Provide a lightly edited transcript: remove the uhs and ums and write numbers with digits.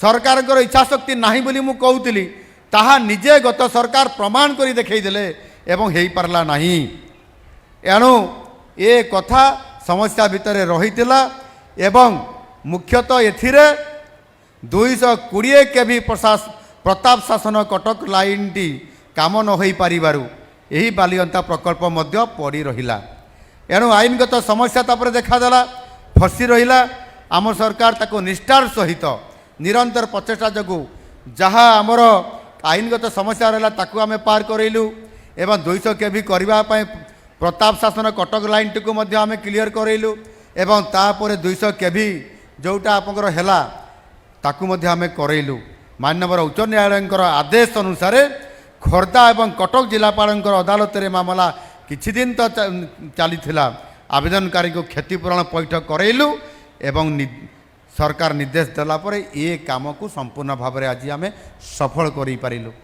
सरकारଙ୍କର इच्छाशक्ति ନାହିଁ ବୋଲି ମୁଁ କହୁଥିଲି ତାହା ନିଜେ ଗତ ସରକାର ପ୍ରମାଣ କରି ଦେଖେଇଦେଲେ ଏବଂ ହେଇପାରିଲା ନାହିଁ। ଏଣୁ ଏ କଥା ସମସ୍ୟା ଭିତରେ ରହିଥିଲା ଏବଂ ମୁଖ୍ୟତଃ ଏଥିରେ 220 କେଭି ପ୍ରତାପ ଶାସନ କଟକ ଲାଇନଟି କାମ ନ ହୋଇପାରିବାରୁ ଏହି ବାଲିଅନ୍ତା ପ୍ରକଳ୍ପ ମଧ୍ୟ ପଡ଼ି ରହିଲା। ଏଣୁ ଆଇନଗତ ସମସ୍ୟା ତାପରେ ଦେଖାଦେଲା, ଫସି ରହିଲା। ଆମ ସରକାର ତାକୁ ନିଷ୍ଠାର ସହିତ निरंतर प्रचेषा जो जहाँ आमर आईनगत समस्या रहा ताकू आम पार करेलु एवं 200 केवी करने प्रताप शासन कटक लाइन टी आम क्लीयर करेलु एवं तापर 200 केवी जोटा आपंकर है ताकू आम करेलु। माननीय उच्च न्यायालय आदेश अनुसार खोर्धा एवं कटक जिलापाल अदालत में मामला किछि दिन तो चली आवेदनकारी को क्षतिपूरण पैठ करेलु एवं सरकार निर्देश देला पर ये काम को संपूर्ण भाव में आज आम सफल कर पारिलु।